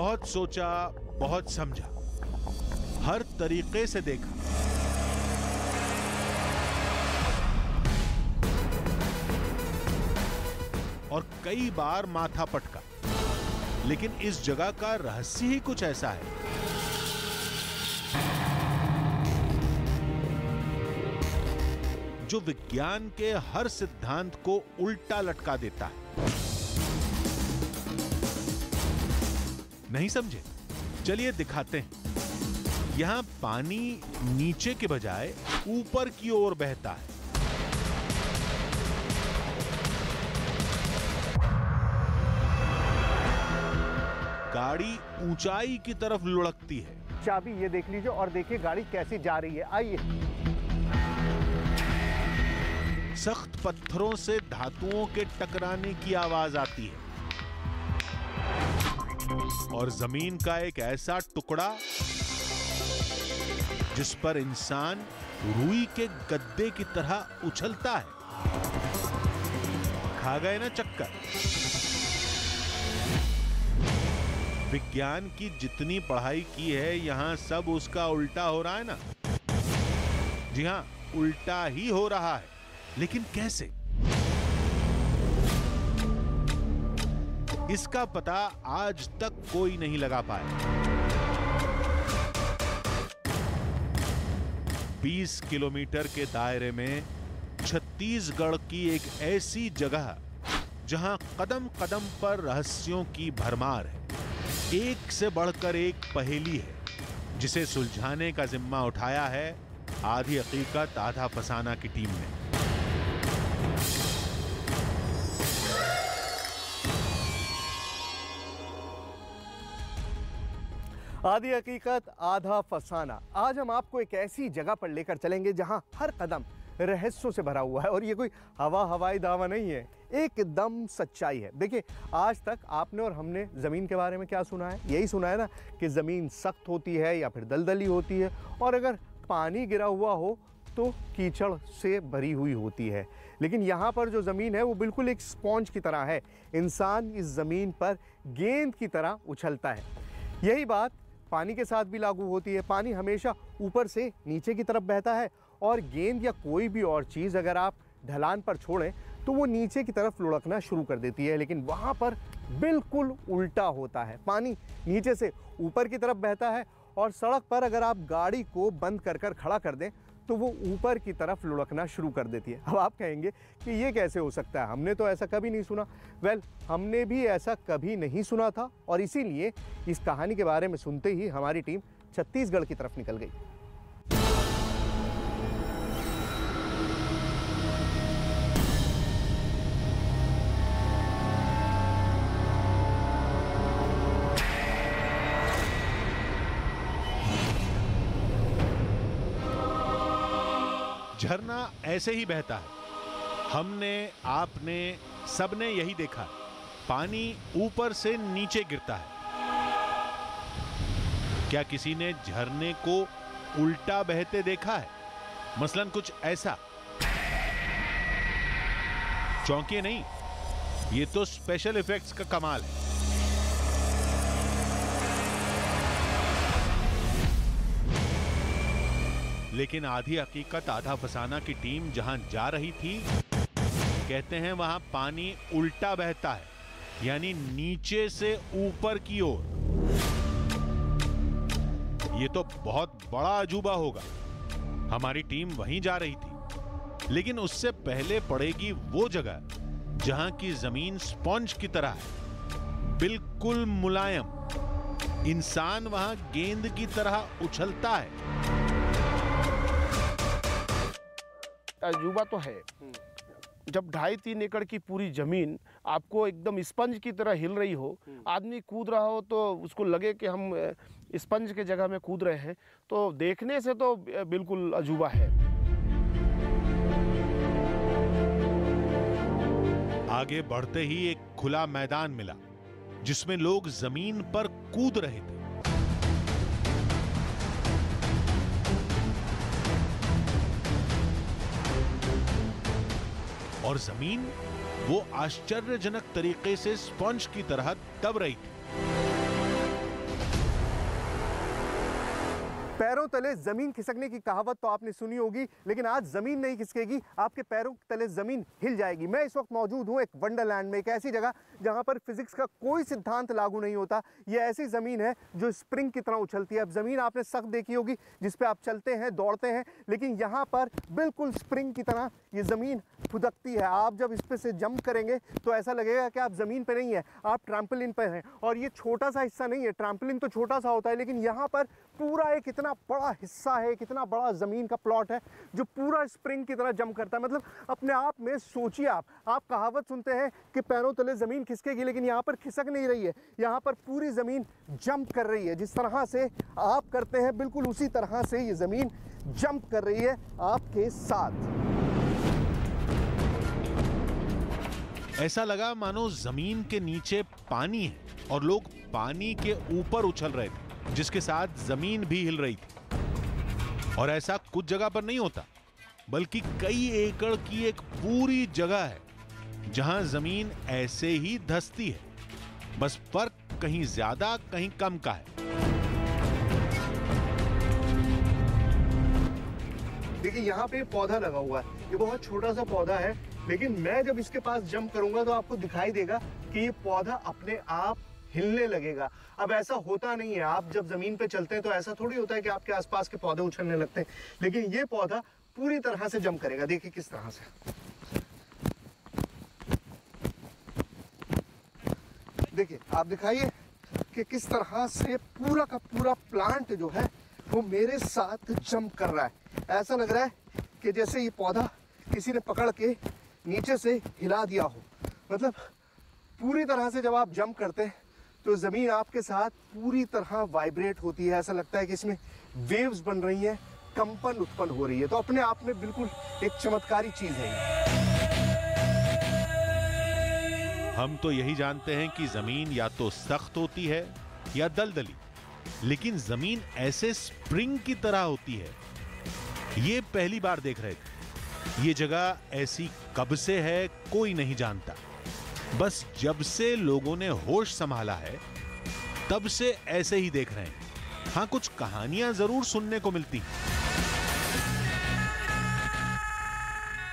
बहुत सोचा, बहुत समझा, हर तरीके से देखा, और कई बार माथा पटका, लेकिन इस जगह का रहस्य ही कुछ ऐसा है। जो विज्ञान के हर सिद्धांत को उल्टा लटका देता है। नहीं समझे? चलिए दिखाते हैं। यहां पानी नीचे के बजाय ऊपर की ओर बहता है। गाड़ी ऊंचाई की तरफ लुढ़कती है। चाबी ये देख लीजिए और देखिए गाड़ी कैसी जा रही है। आइए। सख्त पत्थरों से धातुओं के टकराने की आवाज आती है और जमीन का एक ऐसा टुकड़ा जिस पर इंसान रुई के गद्दे की तरह उछलता है। खा गए ना चक्कर? विज्ञान की जितनी पढ़ाई की है यहां सब उसका उल्टा हो रहा है ना? जी हां, उल्टा ही हो रहा है। लेकिन कैसे? इसका पता आज तक कोई नहीं लगा पाया। 20 किलोमीटर के दायरे में छत्तीसगढ़ की एक ऐसी जगह जहां कदम कदम पर रहस्यों की भरमार है। एक से बढ़कर एक पहेली है जिसे सुलझाने का जिम्मा उठाया है आधी हकीकत आधा फसाना की टीम ने। आधी हकीकत आधा फसाना। आज हम आपको एक ऐसी जगह पर लेकर चलेंगे जहां हर कदम रहस्यों से भरा हुआ है और ये कोई हवाई दावा नहीं है, एकदम सच्चाई है। देखिए, आज तक आपने और हमने ज़मीन के बारे में क्या सुना है? यही सुना है ना कि ज़मीन सख्त होती है या फिर दलदली होती है, और अगर पानी गिरा हुआ हो तो कीचड़ से भरी हुई होती है। लेकिन यहाँ पर जो ज़मीन है वो बिल्कुल एक स्पॉन्ज की तरह है। इंसान इस ज़मीन पर गेंद की तरह उछलता है। यही बात पानी के साथ भी लागू होती है। पानी हमेशा ऊपर से नीचे की तरफ बहता है और गेंद या कोई भी और चीज़ अगर आप ढलान पर छोड़ें तो वो नीचे की तरफ लुढ़कना शुरू कर देती है। लेकिन वहाँ पर बिल्कुल उल्टा होता है। पानी नीचे से ऊपर की तरफ बहता है और सड़क पर अगर आप गाड़ी को बंद कर कर खड़ा कर दें तो वो ऊपर की तरफ लुढ़कना शुरू कर देती है। अब आप कहेंगे कि ये कैसे हो सकता है, हमने तो ऐसा कभी नहीं सुना। वेल, हमने भी ऐसा कभी नहीं सुना था और इसीलिए इस कहानी के बारे में सुनते ही हमारी टीम छत्तीसगढ़ की तरफ निकल गई। झरना ऐसे ही बहता है। हमने, आपने, सबने यही देखा। पानी ऊपर से नीचे गिरता है। क्या किसी ने झरने को उल्टा बहते देखा है? मसलन कुछ ऐसा। चौंकिए नहीं, ये तो स्पेशल इफेक्ट्स का कमाल है। लेकिन आधी हकीकत आधा फसाना की टीम जहां जा रही थी, कहते हैं वहां पानी उल्टा बहता है, यानी नीचे से ऊपर की ओर। ये तो बहुत बड़ा अजूबा होगा। हमारी टीम वहीं जा रही थी, लेकिन उससे पहले पड़ेगी वो जगह जहां की जमीन स्पॉन्ज की तरह है, बिल्कुल मुलायम। इंसान वहां गेंद की तरह उछलता है। अजूबा तो है। जब 2.5-3 एकड़ की पूरी जमीन आपको एकदम स्पंज की तरह हिल रही हो, आदमी कूद रहा हो तो उसको लगे कि हम स्पंज के जगह में कूद रहे हैं, तो देखने से तो बिल्कुल अजूबा है। आगे बढ़ते ही एक खुला मैदान मिला जिसमें लोग जमीन पर कूद रहे थे। और जमीन वो आश्चर्यजनक तरीके से स्पंज की तरह दब रही थी। पैरों तले जमीन खिसकने की कहावत तो आपने सुनी होगी, लेकिन आज जमीन नहीं खिसकेगी, आपके पैरों तले जमीन हिल जाएगी। मैं इस वक्त मौजूद हूँ एक वंडरलैंड में, एक ऐसी जगह जहाँ पर फिजिक्स का कोई सिद्धांत लागू नहीं होता। ये ऐसी जमीन है जो स्प्रिंग की तरह उछलती है। अब जमीन आपने सख्त देखी होगी जिस पे आप चलते हैं, दौड़ते हैं, लेकिन यहाँ पर बिल्कुल स्प्रिंग की तरह ये जमीन फुदकती है। आप जब इस पे से जंप करेंगे तो ऐसा लगेगा कि आप जमीन पे नहीं है, आप ट्रैम्पोलिन पर हैं। और ये छोटा सा हिस्सा नहीं है, ट्रैम्पोलिन तो छोटा सा होता है, लेकिन यहाँ पर पूरा एक इतना बड़ा हिस्सा है, कितना बड़ा जमीन का प्लॉट है जो पूरा स्प्रिंग की तरह जंप करता है। मतलब अपने आप में सोचिए, आप कहावत सुनते हैं कि पैरों तले जमीन खिसकेगी, लेकिन यहाँ पर खिसक नहीं रही है, यहाँ पर पूरी जमीन जंप कर रही है। जिस तरह से आप करते हैं बिल्कुल उसी तरह से ये जमीन जंप कर रही है आपके साथ। ऐसा लगा मानो जमीन के नीचे पानी है और लोग पानी के ऊपर उछल रहे थे, जिसके साथ जमीन भी हिल रही थी। और ऐसा कुछ जगह पर नहीं होता, बल्कि कई एकड़ की एक पूरी जगह है जहां जमीन ऐसे ही धंसती है, बस फर्क कहीं ज्यादा कहीं कम का है। देखिए यहाँ पे पौधा लगा हुआ है, ये बहुत छोटा सा पौधा है, लेकिन मैं जब इसके पास जंप करूंगा तो आपको दिखाई देगा कि ये पौधा अपने आप हिलने लगेगा। अब ऐसा होता नहीं है, आप जब जमीन पे चलते हैं तो ऐसा थोड़ी होता है कि आपके आसपास के पौधे उछलने लगते हैं, लेकिन ये पौधा पूरी तरह से जंप करेगा। देखिए किस तरह से, देखिए आप दिखाइए कि किस तरह से पूरा का पूरा प्लांट जो है वो मेरे साथ जंप कर रहा है। ऐसा लग रहा है कि जैसे ये पौधा किसी ने पकड़ के नीचे से हिला दिया हो। मतलब पूरी तरह से जब आप जंप करते हैं तो ज़मीन आपके साथ पूरी तरह वाइब्रेट होती है। ऐसा लगता है कि इसमें वेव्स बन रही हैं, कंपन उत्पन्न हो रही है। तो अपने आप में बिल्कुल एक चमत्कारी चीज़ है ये। हम तो यही जानते हैं कि जमीन या तो सख्त होती है या दलदली, लेकिन जमीन ऐसे स्प्रिंग की तरह होती है, ये पहली बार देख रहे थे। ये जगह ऐसी कब से है कोई नहीं जानता, बस जब से लोगों ने होश संभाला है तब से ऐसे ही देख रहे हैं। हाँ, कुछ कहानियां जरूर सुनने को मिलती हैं।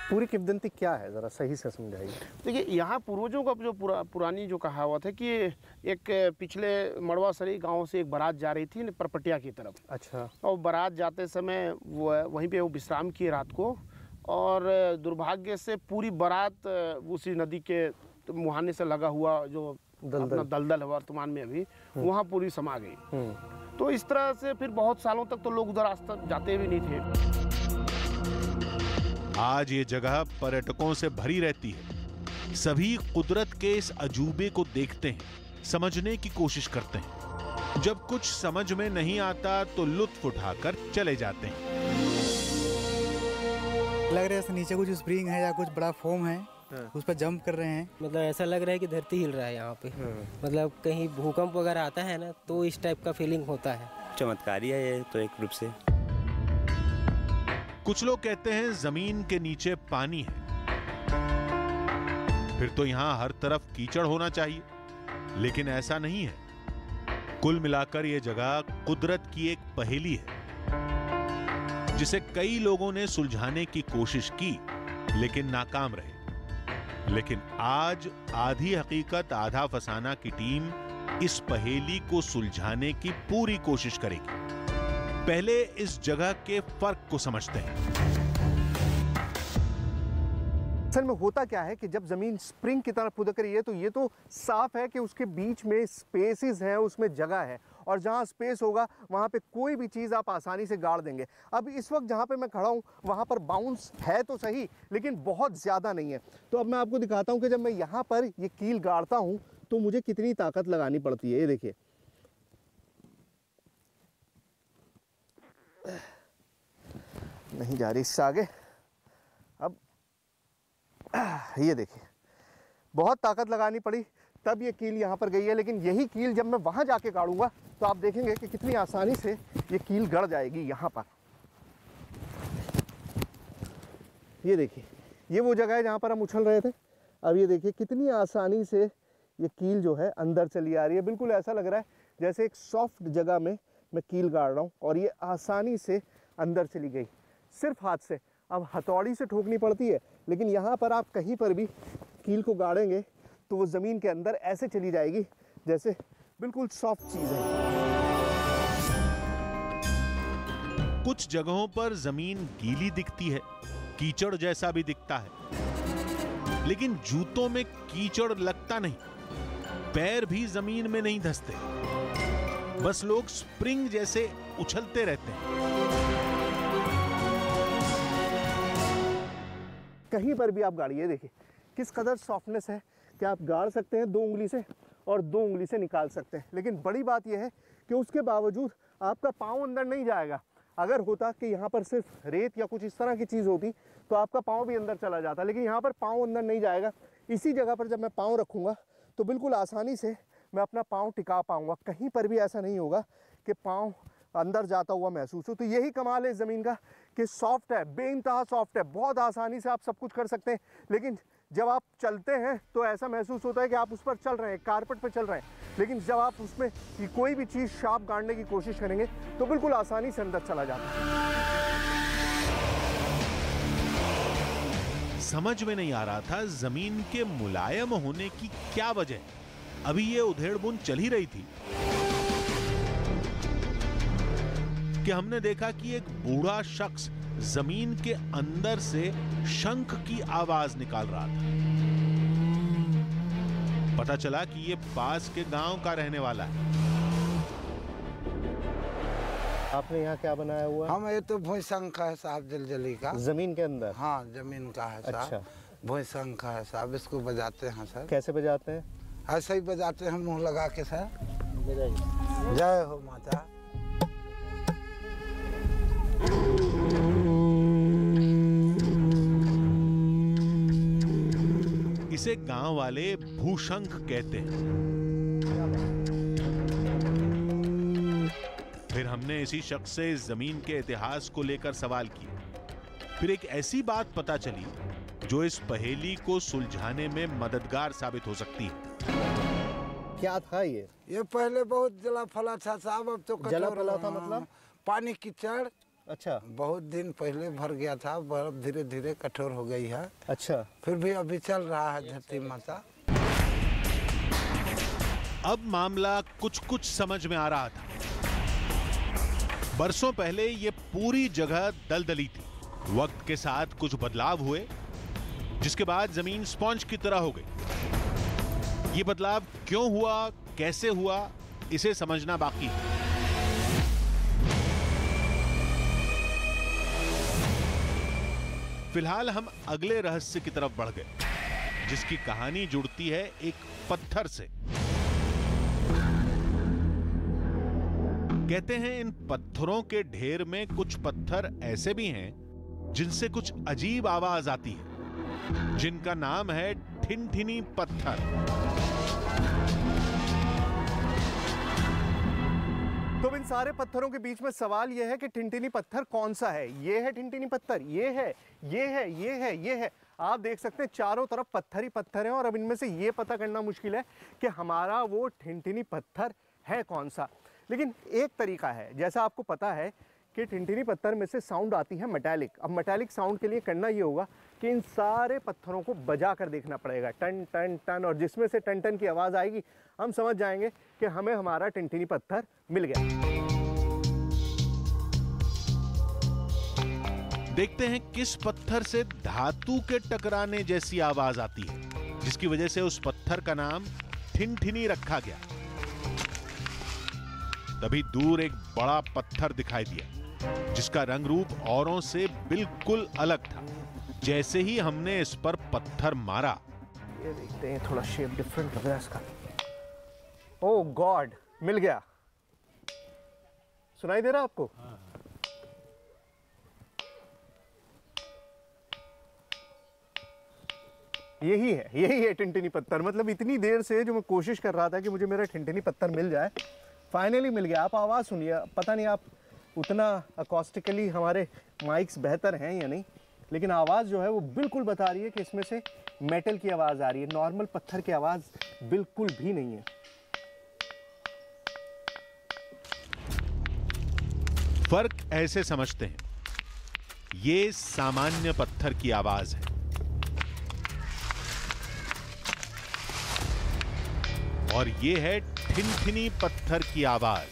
पूरी किंवदंती क्या है, जरा सही से समझाइए। देखिए, यहाँ पूर्वजों का जो पुरानी जो कहावत है कि एक पिछले मड़वासरी गांव से एक बारात जा रही थी परपटिया की तरफ। अच्छा। और बारात जाते समय वो वहीं पे वो विश्राम किए रात को, और दुर्भाग्य से पूरी बारात उसी नदी के मुहाने से लगा हुआ जो अपना दलदल है वर्तमान में अभी, वहाँ पूरी समा गई। तो इस तरह से फिर बहुत सालों तक तो लोग उधर आज तक जाते भी नहीं थे। आज ये जगह पर्यटकों से भरी रहती है। सभी कुदरत के इस अजूबे को देखते हैं, समझने की कोशिश करते हैं। जब कुछ समझ में नहीं आता तो लुत्फ उठाकर चले जाते हैं। लग रहा है नीचे कुछ स्प्रिंग है या कुछ बड़ा फोम है, उस पर जंप कर रहे हैं। मतलब ऐसा लग रहा है कि धरती हिल रहा है यहाँ पे। मतलब कहीं भूकंप वगैरह आता है ना, तो इस टाइप का फीलिंग होता है। चमत्कारी है ये तो एक रूप से। कुछ लोग कहते हैं जमीन के नीचे पानी है, फिर तो यहां हर तरफ कीचड़ होना चाहिए, लेकिन ऐसा नहीं है। कुल मिलाकर यह जगह कुदरत की एक पहेली है जिसे कई लोगों ने सुलझाने की कोशिश की, लेकिन नाकाम रहे। लेकिन आज आधी हकीकत आधा फसाना की टीम इस पहेली को सुलझाने की पूरी कोशिश करेगी। पहले इस जगह के फर्क को समझते हैं। असल में होता क्या है कि जब जमीन स्प्रिंग की तरह फुदक रही है तो ये तो साफ है कि उसके बीच में स्पेसेस हैं, उसमें जगह है, और जहाँ स्पेस होगा वहाँ पे कोई भी चीज़ आप आसानी से गाड़ देंगे। अब इस वक्त जहाँ पे मैं खड़ा हूँ वहाँ पर बाउंस है तो सही, लेकिन बहुत ज़्यादा नहीं है। तो अब मैं आपको दिखाता हूँ कि जब मैं यहाँ पर ये कील गाड़ता हूँ तो मुझे कितनी ताकत लगानी पड़ती है। ये देखिए, नहीं जा रही इससे आगे। अब ये देखिए, बहुत ताकत लगानी पड़ी तब ये कील यहाँ पर गई है, लेकिन यही कील जब मैं वहाँ जाके गाड़ूंगा तो आप देखेंगे कि कितनी आसानी से ये कील गड़ जाएगी यहाँ पर। ये देखिए, ये वो जगह है जहाँ पर हम उछल रहे थे। अब ये देखिए कितनी आसानी से ये कील जो है अंदर चली आ रही है। बिल्कुल ऐसा लग रहा है जैसे एक सॉफ्ट जगह में मैं कील गाड़ रहा हूँ और ये आसानी से अंदर चली गई, सिर्फ हाथ से। अब हथौड़ी से ठोकनी पड़ती है, लेकिन यहाँ पर आप कहीं पर भी कील को गाड़ेंगे तो वो ज़मीन के अंदर ऐसे चली जाएगी जैसे बिल्कुल सॉफ्ट चीज़ है। कुछ जगहों पर जमीन गीली दिखती है, कीचड़ जैसा भी दिखता है, लेकिन जूतों में कीचड़ लगता नहीं, पैर भी जमीन में नहीं धंसते, बस लोग स्प्रिंग जैसे उछलते रहते हैं। कहीं पर भी आप गाड़िए, देखिए किस कदर सॉफ्टनेस है कि आप गाड़ सकते हैं 2 उंगली से और 2 उंगली से निकाल सकते हैं। लेकिन बड़ी बात यह है कि उसके बावजूद आपका पाँव अंदर नहीं जाएगा। अगर होता कि यहाँ पर सिर्फ रेत या कुछ इस तरह की चीज़ होती तो आपका पाँव भी अंदर चला जाता, लेकिन यहाँ पर पाँव अंदर नहीं जाएगा। इसी जगह पर जब मैं पाँव रखूँगा तो बिल्कुल आसानी से मैं अपना पाँव टिका पाऊँगा, कहीं पर भी ऐसा नहीं होगा कि पाँव अंदर जाता हुआ महसूस हो। तो यही कमाल है इस ज़मीन का कि सॉफ्ट है, बेइंतहा सॉफ्ट है, बहुत आसानी से आप सब कुछ कर सकते हैं। लेकिन जब आप चलते हैं तो ऐसा महसूस होता है कि आप उस पर चल रहे हैं, कारपेट पर चल रहे हैं, लेकिन जब आप उसमें कोई भी चीज़ शार्प गाड़ने की कोशिश करेंगे तो बिल्कुल आसानी से अंदर चला जाता है। समझ में नहीं आ रहा था जमीन के मुलायम होने की क्या वजह। अभी ये उधेड़-बुन चल ही रही थी कि हमने देखा कि एक बूढ़ा शख्स जमीन के अंदर से शंख की आवाज निकाल रहा था। पता चला कि ये पास के गांव का रहने वाला है। आपने यहाँ क्या बनाया हुआ है? हम ये तो भूशंख है साहब, जलजली का। जमीन के अंदर? हाँ, जमीन का है साहब। अच्छा। भूशंख है साहब, इसको बजाते हैं सर। कैसे बजाते हैं? ऐसे ही बजाते हैं, मुंह लगा के सर। जय हो माता। इसे गांव वाले भूशंख कहते हैं। फिर हमने इसी शख्स से जमीन के इतिहास को लेकर सवाल किए। फिर एक ऐसी बात पता चली जो इस पहेली को सुलझाने में मददगार साबित हो सकती है। क्या था ये? ये पहले बहुत जला फला था साहब, अब तो जला फला था मतलब? पानी कीचड़। अच्छा। बहुत दिन पहले भर गया था, बर्फ धीरे धीरे कठोर हो गई है। अच्छा। फिर भी अभी चल रहा है धरती माता। अब मामला कुछ कुछ समझ में आ रहा था। बरसों पहले ये पूरी जगह दलदली थी। वक्त के साथ कुछ बदलाव हुए, जिसके बाद जमीन स्पॉन्ज की तरह हो गई। ये बदलाव क्यों हुआ, कैसे हुआ, इसे समझना बाकी है। फिलहाल हम अगले रहस्य की तरफ बढ़ गए, जिसकी कहानी जुड़ती है एक पत्थर से। कहते हैं इन पत्थरों के ढेर में कुछ पत्थर ऐसे भी हैं जिनसे कुछ अजीब आवाज आती है, जिनका नाम है ठिनठिनी पत्थर। तो इन सारे पत्थरों के बीच में सवाल यह है कि ठिनठिनी पत्थर कौन सा है? ये है ठिनठिनी पत्थर, ये है, ये है, ये है, ये है। आप देख सकते हैं चारों तरफ पत्थर ही पत्थर हैं और अब इनमें से ये पता करना मुश्किल है कि हमारा वो ठिनठिनी पत्थर है कौन सा। लेकिन एक तरीका है, जैसा आपको पता है कि ठिनठिनी पत्थर में से साउंड आती है मेटालिक। अब मेटालिक साउंड के लिए करना ये होगा कि इन सारे पत्थरों को बजा कर देखना पड़ेगा, टन टन टन, और जिसमें से टन टन की आवाज़ आएगी हम समझ जाएंगे कि हमें हमारा ठिनठिनी पत्थर मिल गया। देखते हैं किस पत्थर से धातु के टकराने जैसी आवाज आती है, जिसकी वजह से उस पत्थर का नाम ठिनठिनी रखा गया। तभी दूर एक बड़ा पत्थर दिखाई दिया, जिसका रंग रूप औरों से बिल्कुल अलग था। जैसे ही हमने इस पर पत्थर मारा, ये देखते हैं, थोड़ा शेप डिफरेंट लग रहा है इसका। ओह गॉड, मिल गया। सुनाई दे रहा आपको? यही है ठिनठिनी पत्थर। मतलब इतनी देर से जो मैं कोशिश कर रहा था कि मुझे मेरा ठिनठिनी पत्थर मिल जाए, फाइनली मिल गया। आप आवाज़ सुनिए, पता नहीं आप उतना अकॉस्टिकली हमारे माइक्स बेहतर हैं या नहीं, लेकिन आवाज़ जो है वो बिल्कुल बता रही है कि इसमें से मेटल की आवाज़ आ रही है, नॉर्मल पत्थर की आवाज़ बिल्कुल भी नहीं है। फर्क ऐसे समझते हैं, ये सामान्य पत्थर की आवाज है और ये है ठिनठिनी पत्थर की आवाज।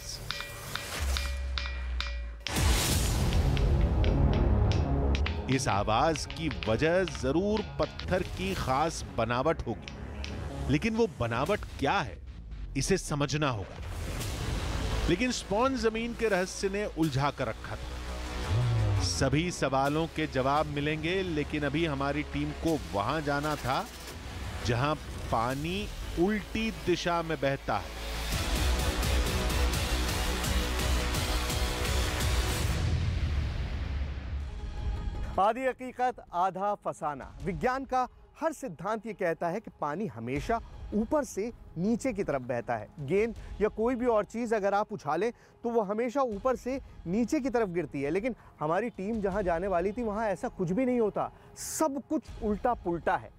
इस आवाज की वजह जरूर पत्थर की खास बनावट होगी, लेकिन वो बनावट क्या है इसे समझना होगा। लेकिन स्पॉन जमीन के रहस्य ने उलझा कर रखा था। सभी सवालों के जवाब मिलेंगे, लेकिन अभी हमारी टीम को वहां जाना था जहां पानी उल्टी दिशा में बहता है। आधी हकीकत आधा फसाना। विज्ञान का हर सिद्धांत ये कहता है कि पानी हमेशा ऊपर से नीचे की तरफ बहता है। गेंद या कोई भी और चीज़ अगर आप उछालें तो वो हमेशा ऊपर से नीचे की तरफ गिरती है, लेकिन हमारी टीम जहां जाने वाली थी वहां ऐसा कुछ भी नहीं होता। सब कुछ उल्टा पुल्टा है।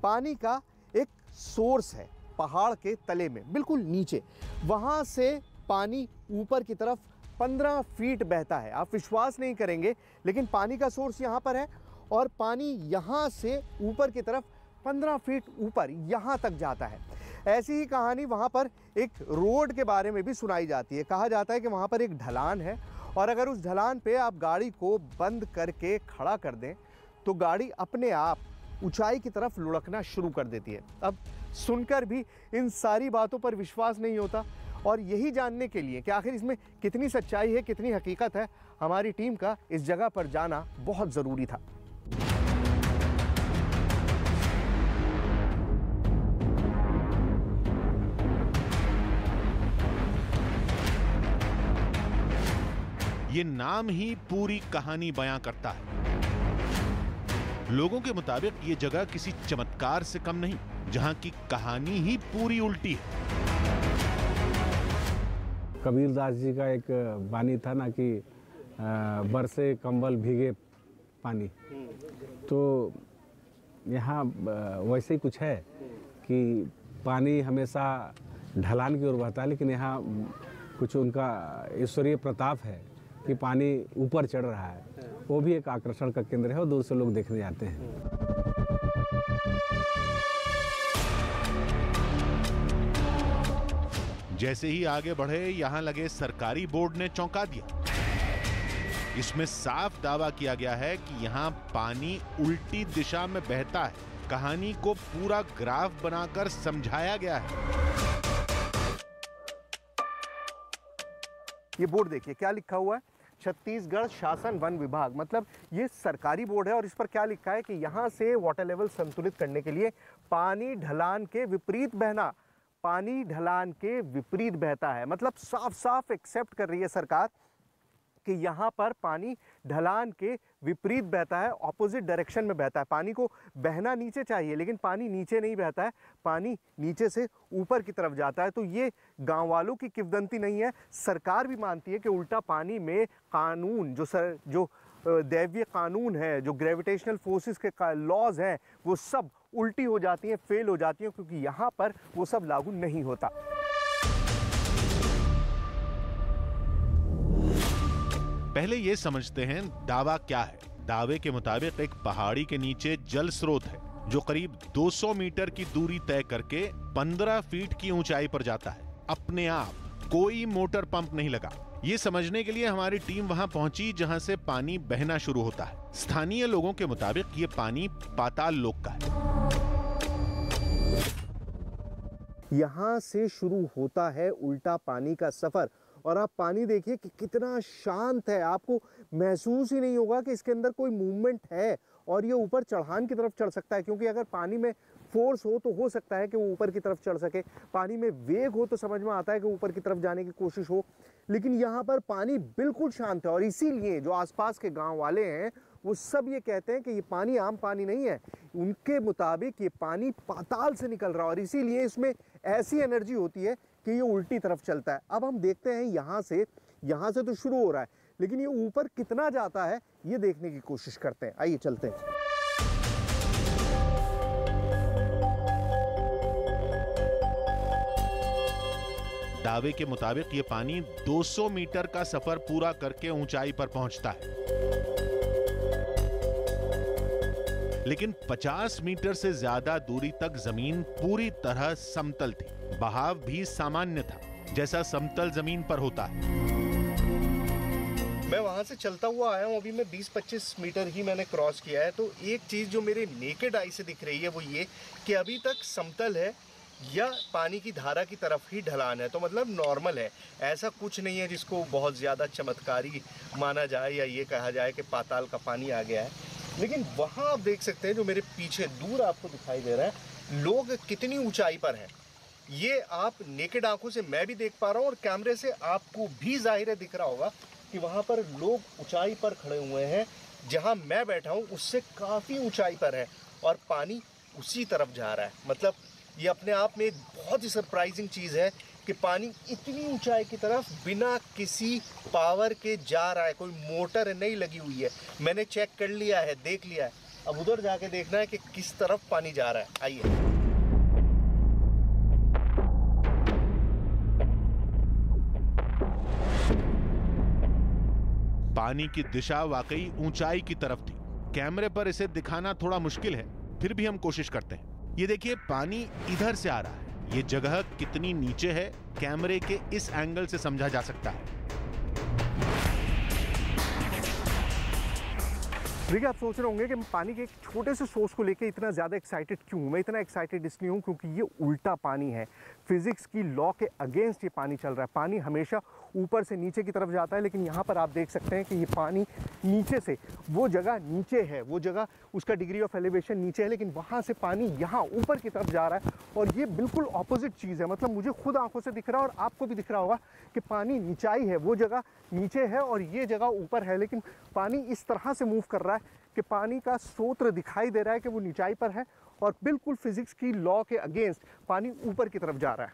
पानी का एक सोर्स है पहाड़ के तले में, बिल्कुल नीचे। वहां से पानी ऊपर की तरफ 15 फीट बहता है। आप विश्वास नहीं करेंगे, लेकिन पानी का सोर्स यहाँ पर है और पानी यहाँ से ऊपर की तरफ 15 फीट ऊपर यहाँ तक जाता है। ऐसी ही कहानी वहाँ पर एक रोड के बारे में भी सुनाई जाती है। कहा जाता है कि वहाँ पर एक ढलान है और अगर उस ढलान पे आप गाड़ी को बंद करके खड़ा कर दें तो गाड़ी अपने आप ऊंचाई की तरफ लुढ़कना शुरू कर देती है। अब सुनकर भी इन सारी बातों पर विश्वास नहीं होता और यही जानने के लिए कि आखिर इसमें कितनी सच्चाई है, कितनी हकीकत है, हमारी टीम का इस जगह पर जाना बहुत ज़रूरी था। ये नाम ही पूरी कहानी बयां करता है। लोगों के मुताबिक ये जगह किसी चमत्कार से कम नहीं, जहां की कहानी ही पूरी उल्टी है। कबीरदास जी का एक वाणी था ना कि बरसे कंबल भीगे पानी, तो यहाँ वैसे ही कुछ है कि पानी हमेशा ढलान की ओर बहता है, लेकिन यहाँ कुछ उनका ईश्वरीय प्रताप है कि पानी ऊपर चढ़ रहा है। वो भी एक आकर्षण का केंद्र है और दूर से लोग देखने जाते हैं। जैसे ही आगे बढ़े, यहां लगे सरकारी बोर्ड ने चौंका दिया। इसमें साफ दावा किया गया है कि यहां पानी उल्टी दिशा में बहता है। कहानी को पूरा ग्राफ बनाकर समझाया गया है। ये बोर्ड देखिए क्या लिखा हुआ है, छत्तीसगढ़ शासन वन विभाग, मतलब ये सरकारी बोर्ड है और इस पर क्या लिखा है कि यहाँ से वाटर लेवल संतुलित करने के लिए पानी ढलान के विपरीत बहना, पानी ढलान के विपरीत बहता है। मतलब साफ साफ एक्सेप्ट कर रही है सरकार कि यहाँ पर पानी ढलान के विपरीत बहता है, ऑपोजिट डायरेक्शन में बहता है। पानी को बहना नीचे चाहिए, लेकिन पानी नीचे नहीं बहता है, पानी नीचे से ऊपर की तरफ जाता है। तो ये गांव वालों की किंवदंती नहीं है, सरकार भी मानती है कि उल्टा पानी में कानून जो दैवीय कानून है, जो ग्रेविटेशनल फोर्सेस के लॉज हैं, वो सब उल्टी हो जाती हैं, फेल हो जाती हैं, क्योंकि यहाँ पर वो सब लागू नहीं होता। पहले ये समझते हैं दावा क्या है। दावे के मुताबिक एक पहाड़ी के नीचे जल स्रोत है जो करीब 200 मीटर की दूरी तय करके 15 फीट की ऊंचाई पर जाता है। अपने आप, कोई मोटर पंप नहीं लगा। ये समझने के लिए हमारी टीम वहां पहुंची जहां से पानी बहना शुरू होता है। स्थानीय लोगों के मुताबिक ये पानी पाताल लोक का है। यहाँ से शुरू होता है उल्टा पानी का सफर और आप पानी देखिए कि कितना शांत है। आपको महसूस ही नहीं होगा कि इसके अंदर कोई मूवमेंट है और ये ऊपर चढ़ान की तरफ चढ़ सकता है, क्योंकि अगर पानी में फोर्स हो तो हो सकता है कि वो ऊपर की तरफ चढ़ सके, पानी में वेग हो तो समझ में आता है कि ऊपर की तरफ जाने की कोशिश हो। लेकिन यहाँ पर पानी बिल्कुल शांत है और इसीलिए जो आसपास के गांव वाले हैं वो सब ये कहते हैं कि ये पानी आम पानी नहीं है। उनके मुताबिक ये पानी पाताल से निकल रहा है और इसीलिए इसमें ऐसी एनर्जी होती है कि ये उल्टी तरफ चलता है। अब हम देखते हैं यहाँ से तो शुरू हो रहा है, लेकिन ये ऊपर कितना जाता है ये देखने की कोशिश करते हैं। आइए चलते हैं। दावे के मुताबिक ये पानी 200 मीटर का सफर पूरा करके ऊंचाई पर पहुंचता है, लेकिन 50 मीटर से ज्यादा दूरी तक जमीन पूरी तरह समतल थी। बहाव भी सामान्य था, जैसा समतल जमीन पर होता है। मैं वहां से चलता हुआ आया हूँ, अभी मैं 20-25 मीटर ही मैंने क्रॉस किया है। तो एक चीज़ जो मेरे नेकेड आई से दिख रही है वो ये कि अभी तक समतल है या पानी की धारा की तरफ ही ढलान है, तो मतलब नॉर्मल है। ऐसा कुछ नहीं है जिसको बहुत ज़्यादा चमत्कारी माना जाए या ये कहा जाए कि पाताल का पानी आ गया है। लेकिन वहाँ आप देख सकते हैं जो मेरे पीछे दूर आपको दिखाई दे रहा है, लोग कितनी ऊंचाई पर हैं ये आप नेकेड आंखों से मैं भी देख पा रहा हूँ और कैमरे से आपको भी जाहिर है दिख रहा होगा कि वहाँ पर लोग ऊंचाई पर खड़े हुए हैं। जहाँ मैं बैठा हूँ उससे काफ़ी ऊंचाई पर है और पानी उसी तरफ जा रहा है। मतलब ये अपने आप में एक बहुत ही सरप्राइजिंग चीज़ है कि पानी इतनी ऊंचाई की तरफ बिना किसी पावर के जा रहा है। कोई मोटर नहीं लगी हुई है, मैंने चेक कर लिया है, देख लिया है। अब उधर जाके देखना है कि किस तरफ पानी जा रहा है। आइए। पानी की दिशा वाकई ऊंचाई की तरफ थी। कैमरे पर इसे दिखाना थोड़ा मुश्किल है, फिर भी हम कोशिश करते हैं। ये देखिए, पानी इधर से आ रहा है। ये जगह कितनी नीचे है कैमरे के इस एंगल से समझा जा सकता है। देखिए, आप सोच रहे होंगे कि मैं पानी के एक छोटे से सोर्स को लेके इतना ज़्यादा एक्साइटेड क्यों हूँ। मैं इतना एक्साइटेड इसलिए हूँ क्योंकि ये उल्टा पानी है। फिजिक्स की लॉ के अगेंस्ट ये पानी चल रहा है। पानी हमेशा ऊपर से नीचे की तरफ जाता है, लेकिन यहाँ पर आप देख सकते हैं कि ये पानी नीचे से, वो जगह नीचे है, वो जगह उसका डिग्री ऑफ एलिवेशन नीचे है, लेकिन वहाँ से पानी यहाँ ऊपर की तरफ जा रहा है। और ये बिल्कुल ऑपोजिट चीज़ है। मतलब मुझे खुद आंखों से दिख रहा है और आपको भी दिख रहा होगा कि पानी नीचाई है, वो जगह नीचे है और ये जगह ऊपर है। लेकिन पानी इस तरह से मूव कर रहा है कि पानी का स्रोत दिखाई दे रहा है कि वो नीचाई पर है और बिल्कुल फिजिक्स की लॉ के अगेंस्ट पानी ऊपर की तरफ जा रहा है।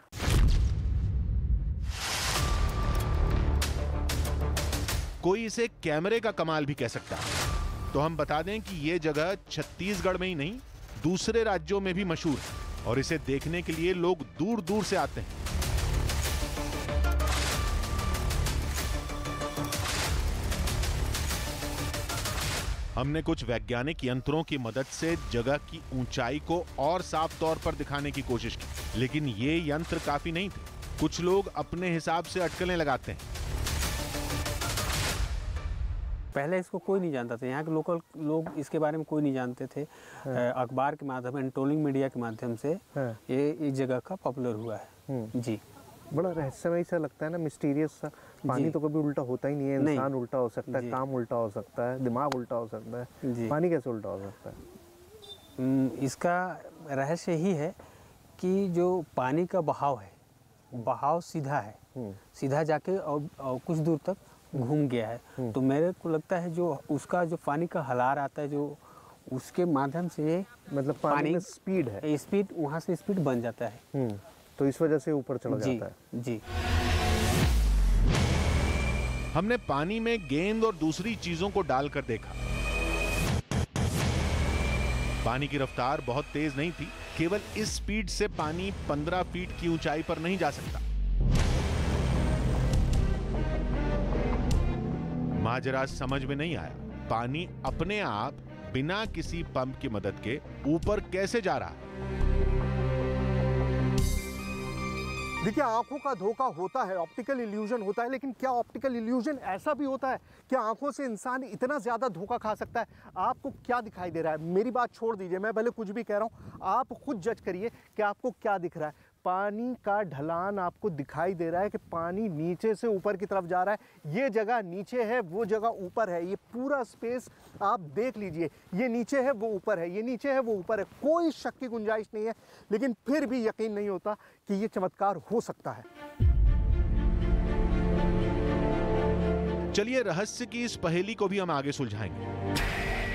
कोई इसे कैमरे का कमाल भी कह सकता है। तो हम बता दें कि यह जगह छत्तीसगढ़ में ही नहीं, दूसरे राज्यों में भी मशहूर है और इसे देखने के लिए लोग दूर दूर से आते हैं। हमने कुछ वैज्ञानिक यंत्रों की मदद से जगह की ऊंचाई को और साफ तौर पर दिखाने की कोशिश की, लेकिन ये यंत्र काफी नहीं थे। कुछ लोग अपने हिसाब से अटकलें लगाते हैं। पहले इसको कोई नहीं जानता था, यहाँ के लोकल लोग इसके बारे में कोई नहीं जानते थे। अखबार के माध्यम, एंटोलिंग मीडिया के माध्यम से ये इस जगह का पॉपुलर हुआ है। जी, बड़ा रहस्यमय सा लगता है ना, मिस्टीरियस सा। पानी तो कभी उल्टा होता ही नहीं है। इंसान उल्टा हो सकता है, काम उल्टा हो सकता है, दिमाग उल्टा हो सकता है, पानी कैसे उल्टा हो सकता है? इसका रहस्य ही है कि जो पानी का बहाव है, बहाव सीधा है, सीधा जाके और कुछ दूर तक घूम गया है। तो मेरे को लगता है जो उसका जो पानी का हलार आता है, जो उसके माध्यम से मतलब पानी में स्पीड है, स्पीड वहाँ से स्पीड बन जाता है। तो इस वजह से ऊपर चला जाता है। जी। हमने पानी में गेंद और दूसरी चीजों को डालकर देखा। पानी की रफ्तार बहुत तेज नहीं थी। केवल इस स्पीड से पानी 15 फीट की ऊंचाई पर नहीं जा सकता। माजरा समझ में नहीं आया, पानी अपने आप बिना किसी पंप की मदद के ऊपर कैसे जा रहा है। देखिए, आंखों का धोखा होता है, ऑप्टिकल इल्यूजन होता है, लेकिन क्या ऑप्टिकल इल्यूजन ऐसा भी होता है? क्या आंखों से इंसान इतना ज़्यादा धोखा खा सकता है? आपको क्या दिखाई दे रहा है? मेरी बात छोड़ दीजिए, मैं भले कुछ भी कह रहा हूँ, आप खुद जज करिए कि आपको क्या दिख रहा है। पानी का ढलान आपको दिखाई दे रहा है कि पानी नीचे से ऊपर की तरफ जा रहा है। ये जगह नीचे है, वो जगह ऊपर है। ये पूरा स्पेस आप देख लीजिए, ये नीचे है, वो ऊपर है, ये नीचे है, वो ऊपर है। कोई शक की गुंजाइश नहीं है, लेकिन फिर भी यकीन नहीं होता कि ये चमत्कार हो सकता है। चलिए, रहस्य की इस पहेली को भी हम आगे सुलझाएंगे।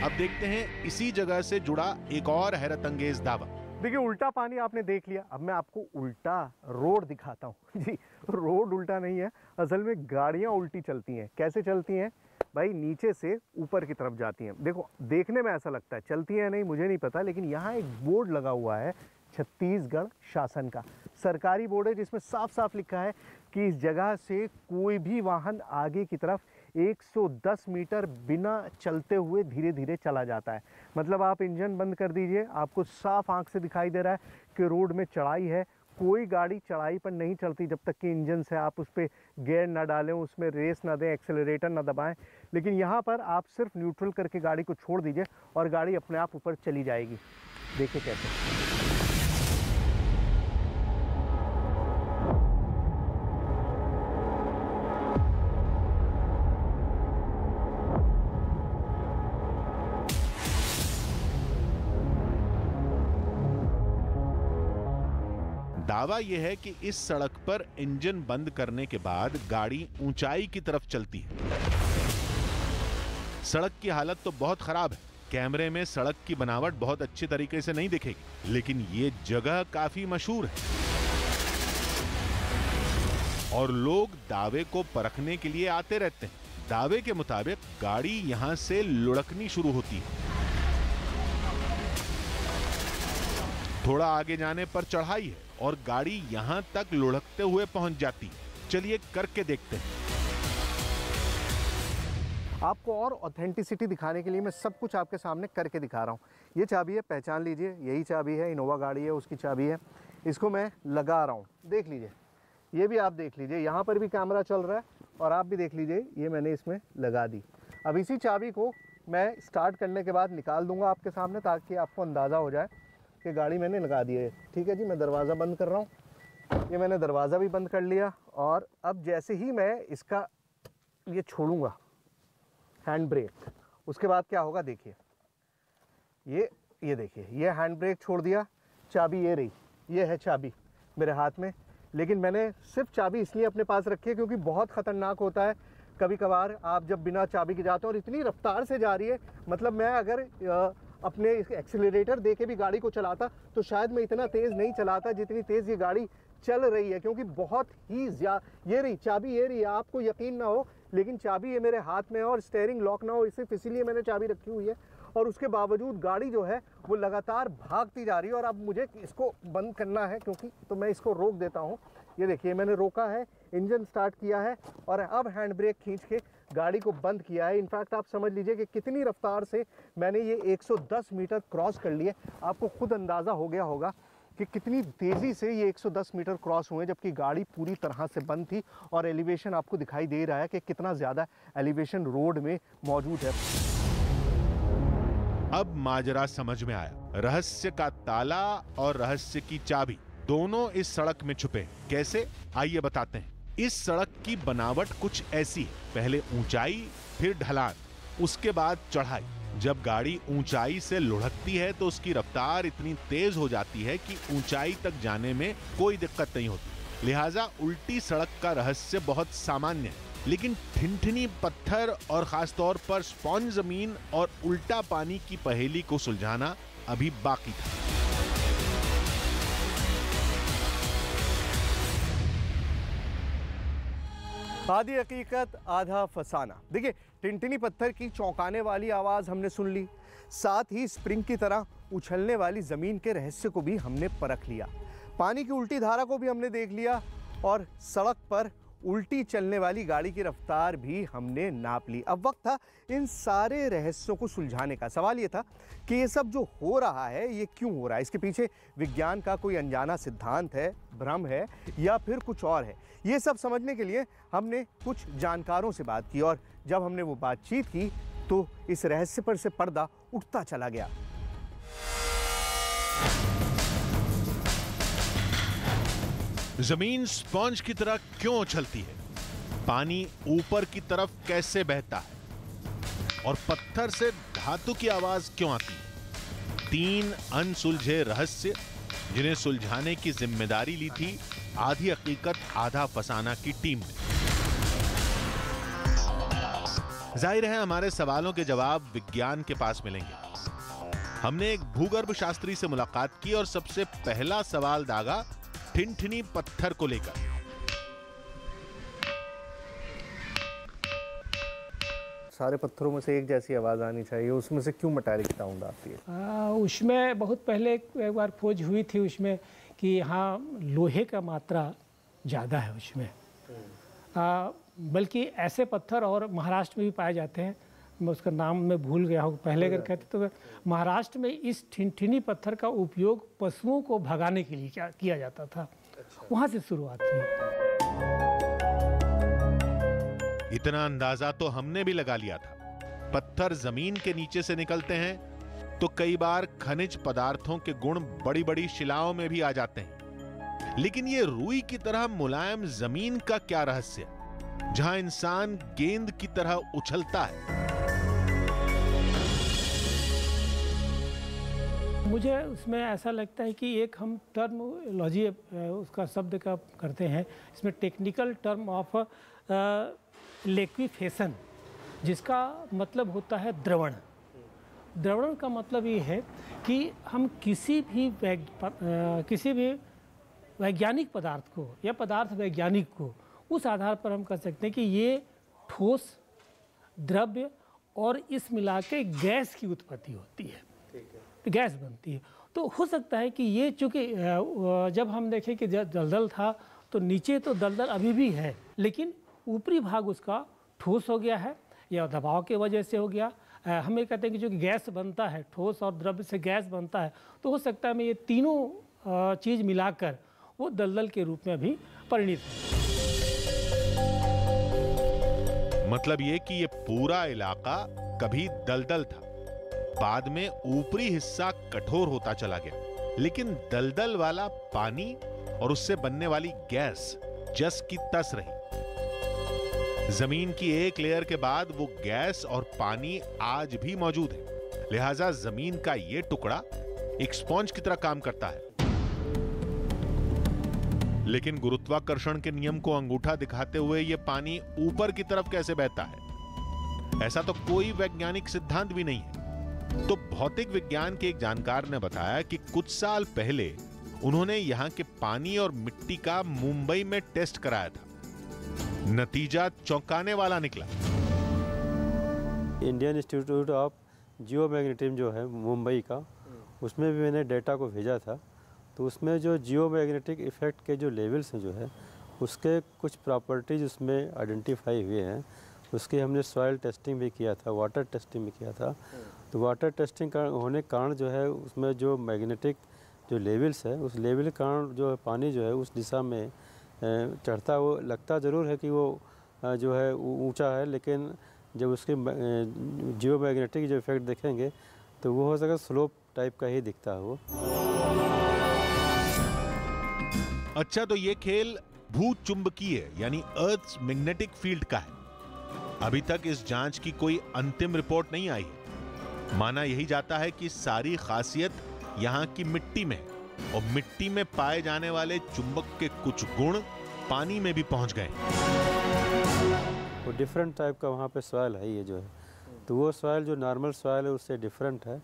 अब देखते हैं इसी जगह से जुड़ा एक और हैरत अंगेज दावा। देखिए, उल्टा पानी आपने देख लिया, अब मैं आपको उल्टा रोड दिखाता हूँ। जी, रोड उल्टा नहीं है, असल में गाड़ियाँ उल्टी चलती हैं। कैसे चलती हैं भाई? नीचे से ऊपर की तरफ जाती हैं। देखो, देखने में ऐसा लगता है, चलती है नहीं मुझे नहीं पता, लेकिन यहाँ एक बोर्ड लगा हुआ है छत्तीसगढ़ शासन का, सरकारी बोर्ड है, जिसमें साफ साफ लिखा है कि इस जगह से कोई भी वाहन आगे की तरफ 110 मीटर बिना चलते हुए धीरे धीरे चला जाता है। मतलब आप इंजन बंद कर दीजिए, आपको साफ आंख से दिखाई दे रहा है कि रोड में चढ़ाई है। कोई गाड़ी चढ़ाई पर नहीं चलती जब तक कि इंजन से आप उस पर गियर ना डालें, उसमें रेस ना दें, एक्सेलरेटर ना दबाएं। लेकिन यहाँ पर आप सिर्फ न्यूट्रल करके गाड़ी को छोड़ दीजिए और गाड़ी अपने आप ऊपर चली जाएगी। देखिए कैसे। दावा यह है कि इस सड़क पर इंजन बंद करने के बाद गाड़ी ऊंचाई की तरफ चलती है। सड़क की हालत तो बहुत खराब है। कैमरे में सड़क की बनावट बहुत अच्छी तरीके से नहीं दिखेगी, लेकिन ये जगह काफी मशहूर है और लोग दावे को परखने के लिए आते रहते हैं। दावे के मुताबिक गाड़ी यहां से लुढ़कनी शुरू होती है। थोड़ा आगे जाने पर चढ़ाई है और गाड़ी यहां तक लुढ़कते हुए पहुंच जाती है। चलिए करके देखते हैं। आपको और ऑथेंटिसिटी दिखाने के लिए मैं सब कुछ आपके सामने करके दिखा रहा हूँ। ये चाबी है, पहचान लीजिए, यही चाबी है, इनोवा गाड़ी है उसकी चाबी है। इसको मैं लगा रहा हूँ, देख लीजिए। ये भी आप देख लीजिए, यहाँ पर भी कैमरा चल रहा है और आप भी देख लीजिए, ये मैंने इसमें लगा दी। अब इसी चाबी को मैं स्टार्ट करने के बाद निकाल दूंगा आपके सामने, ताकि आपको अंदाज़ा हो जाए कि गाड़ी मैंने लगा दी है। ठीक है जी, मैं दरवाज़ा बंद कर रहा हूँ। ये मैंने दरवाज़ा भी बंद कर लिया और अब जैसे ही मैं इसका ये छोड़ूंगा हैंड ब्रेक, उसके बाद क्या होगा देखिए। ये देखिए, ये हैंड ब्रेक छोड़ दिया, चाबी ये रही, ये है चाबी मेरे हाथ में। लेकिन मैंने सिर्फ चाबी इसलिए अपने पास रखी है क्योंकि बहुत ख़तरनाक होता है कभी कभार आप जब बिना चाबी के जाते हो और इतनी रफ्तार से जा रही है। मतलब मैं अगर अपने एक्सीलरेटर दे के भी गाड़ी को चलाता तो शायद मैं इतना तेज़ नहीं चलाता जितनी तेज़ ये गाड़ी चल रही है, क्योंकि बहुत ही ये रही चाबी, ये रही। आपको यकीन ना हो लेकिन चाबी ये मेरे हाथ में है और स्टीयरिंग लॉक ना हो, सिर्फ इसीलिए मैंने चाबी रखी हुई है। और उसके बावजूद गाड़ी जो है वो लगातार भागती जा रही है और अब मुझे इसको बंद करना है, क्योंकि तो मैं इसको रोक देता हूँ। ये देखिए, मैंने रोका है, इंजन स्टार्ट किया है और अब हैंड ब्रेक खींच के गाड़ी को बंद किया है। इनफैक्ट आप समझ लीजिए कि कितनी रफ्तार से मैंने ये 110 मीटर क्रॉस कर लिए। आपको खुद अंदाज़ा हो गया होगा कि कितनी तेज़ी से ये 110 मीटर क्रॉस हुए, जबकि गाड़ी पूरी तरह से बंद थी। और एलिवेशन आपको दिखाई दे रहा है कि कितना ज़्यादा एलिवेशन रोड में मौजूद है। अब माजरा समझ में आया। रहस्य का ताला और रहस्य की चाबी दोनों इस सड़क में छुपे हैं। कैसे, आइए बताते हैं। इस सड़क की बनावट कुछ ऐसी है, पहले ऊंचाई, फिर ढलान, उसके बाद चढ़ाई। जब गाड़ी ऊंचाई से लुढ़कती है तो उसकी रफ्तार इतनी तेज हो जाती है कि ऊंचाई तक जाने में कोई दिक्कत नहीं होती। लिहाजा उल्टी सड़क का रहस्य बहुत सामान्य है, लेकिन ठिनठिनी पत्थर और खासतौर पर स्पॉन्ज जमीन और उल्टा पानी की पहेली को सुलझाना अभी बाकी था। आधी हकीकत आधा फसाना। देखिए, टिनटिनी पत्थर की चौंकाने वाली आवाज़ हमने सुन ली, साथ ही स्प्रिंग की तरह उछलने वाली ज़मीन के रहस्य को भी हमने परख लिया, पानी की उल्टी धारा को भी हमने देख लिया और सड़क पर उल्टी चलने वाली गाड़ी की रफ्तार भी हमने नाप ली। अब वक्त था इन सारे रहस्यों को सुलझाने का। सवाल ये था कि ये सब जो हो रहा है ये क्यों हो रहा है, इसके पीछे विज्ञान का कोई अनजाना सिद्धांत है, भ्रम है या फिर कुछ और है। ये सब समझने के लिए हमने कुछ जानकारों से बात की और जब हमने वो बातचीत की तो इस रहस्य पर से पर्दा उठता चला गया। जमीन स्पॉन्ज की तरह क्यों उछलती है, पानी ऊपर की तरफ कैसे बहता है और पत्थर से धातु की आवाज क्यों आती है। 3 अनसुलझे रहस्य जिन्हें सुलझाने की जिम्मेदारी ली थी आधी हकीकत आधा फसाना की टीम ने। जाहिर है हमारे सवालों के जवाब विज्ञान के पास मिलेंगे। हमने एक भूगर्भ शास्त्री से मुलाकात की और सबसे पहला सवाल दागा ठिनठिनी पत्थर को लेकर। सारे पत्थरों में से एक जैसी आवाज आनी चाहिए, उसमें से क्यों मेटालिक साउंड आती है? उसमें बहुत पहले एक बार खोज हुई थी उसमें कि यहाँ लोहे का मात्रा ज़्यादा है उसमें, बल्कि ऐसे पत्थर और महाराष्ट्र में भी पाए जाते हैं, मैं उसका नाम मैं भूल गया हूँ, पहले अगर कहते तो महाराष्ट्र में इस ठिनठिनी पत्थर का उपयोग पशुओं को भगाने के लिए किया जाता था। वहाँ से शुरुआत हुई। इतना अंदाजा तो हमने भी लगा लिया था। पत्थर जमीन के नीचे से निकलते हैं तो कई बार खनिज पदार्थों के गुण बड़ी बड़ी शिलाओं में भी आ जाते हैं, लेकिन ये रुई की तरह मुलायम जमीन का क्या रहस्य, जहां इंसान गेंद की तरह उछलता है? मुझे उसमें ऐसा लगता है कि एक हम टर्मोलॉजी उसका शब्द का करते हैं, इसमें टेक्निकल टर्म ऑफ लिक्विफेशन, जिसका मतलब होता है द्रवण। द्रवण का मतलब ये है कि हम किसी भी वैज्ञानिक पदार्थ को या पदार्थ वैज्ञानिक को उस आधार पर हम कह सकते हैं कि ये ठोस, द्रव्य और इस मिला के गैस की उत्पत्ति होती है, गैस बनती है। तो हो सकता है कि ये चूँकि जब हम देखें कि दलदल था तो नीचे तो दलदल अभी भी है, लेकिन ऊपरी भाग उसका ठोस हो गया है या दबाव की वजह से हो गया। हम ये कहते हैं कि जो गैस बनता है, ठोस और द्रव्य से गैस बनता है, तो हो सकता है ये तीनों चीज़ मिलाकर वो दलदल के रूप में भी परिणित है। मतलब ये कि ये पूरा इलाका कभी दलदल था, बाद में ऊपरी हिस्सा कठोर होता चला गया, लेकिन दलदल वाला पानी और उससे बनने वाली गैस जस की तस रही। जमीन की एक लेयर के बाद वो गैस और पानी आज भी मौजूद है, लिहाजा जमीन का ये टुकड़ा एक स्पॉन्ज की तरह काम करता है। लेकिन गुरुत्वाकर्षण के नियम को अंगूठा दिखाते हुए ये पानी ऊपर की तरफ कैसे बहता है, ऐसा तो कोई वैज्ञानिक सिद्धांत भी नहीं है। तो भौतिक विज्ञान के एक जानकार ने बताया कि कुछ साल पहले उन्होंने यहां के पानी और मिट्टी का मुंबई में टेस्ट कराया था। नतीजा चौंकाने वाला निकला। इंडियन इंस्टीट्यूट ऑफ जियोमैग्नेटिज्म जो है मुंबई का, उसमें भी मैंने डेटा को भेजा था। तो उसमें जो जियोमैग्नेटिक इफेक्ट के जो लेवल्स हैं जो है, उसके कुछ प्रॉपर्टीज उसमें आइडेंटिफाई हुए हैं। उसकी हमने सॉइल टेस्टिंग भी किया था, वाटर टेस्टिंग भी किया था। तो वाटर टेस्टिंग का होने के कारण जो है उसमें जो मैग्नेटिक जो लेवल्स है, उस लेवल के कारण जो है पानी जो है उस दिशा में चढ़ता, वो लगता ज़रूर है कि वो जो है ऊंचा है, लेकिन जब उसके जियोमैग्नेटिक जो इफेक्ट देखेंगे तो वो हो सके स्लोप टाइप का ही दिखता है वो। अच्छा, तो ये खेल भूचुंबकीय यानी अर्थ मैग्नेटिक फील्ड का है। अभी तक इस जांच की कोई अंतिम रिपोर्ट नहीं आई है। माना यही जाता है कि सारी खासियत यहाँ की मिट्टी में है और मिट्टी में पाए जाने वाले चुंबक के कुछ गुण पानी में भी पहुंच गए। वो डिफरेंट टाइप का वहाँ पे सॉइल है ये जो है, तो वो सॉइल जो नॉर्मल सॉइल है उससे डिफरेंट है,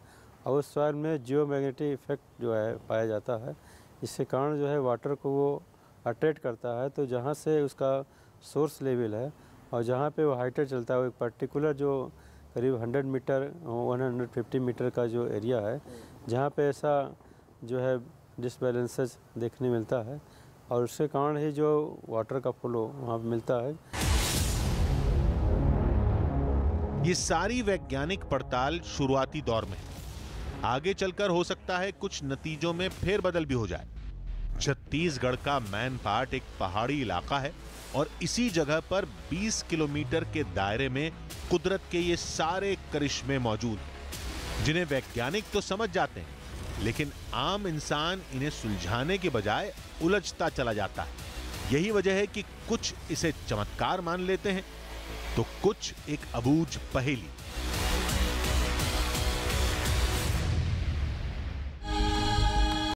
और उस सॉइल में जियोमैग्नेटिक इफेक्ट जो है पाया जाता है। इसके कारण जो है वाटर को वो अट्रैक्ट करता है। तो जहाँ से उसका सोर्स लेवल है और जहाँ पे वो हाइटर चलता है, वो एक पर्टिकुलर जो करीब 100 मीटर 150 मीटर का जो एरिया है, जहाँ पे ऐसा जो है डिसबैलेंसेस देखने मिलता है, और उसके कारण ही जो वाटर का फ्लो वहाँ पे मिलता है। ये सारी वैज्ञानिक पड़ताल शुरुआती दौर में है। आगे चलकर हो सकता है कुछ नतीजों में फेरबदल भी हो जाए। छत्तीसगढ़ का मैन पाट एक पहाड़ी इलाका है और इसी जगह पर 20 किलोमीटर के दायरे में कुदरत के ये सारे करिश्मे मौजूद हैं, जिन्हें वैज्ञानिक तो समझ जाते हैं, लेकिन आम इंसान इन्हें सुलझाने के बजाय उलझता चला जाता है। यही वजह है कि कुछ इसे चमत्कार मान लेते हैं तो कुछ एक अबूझ पहेली।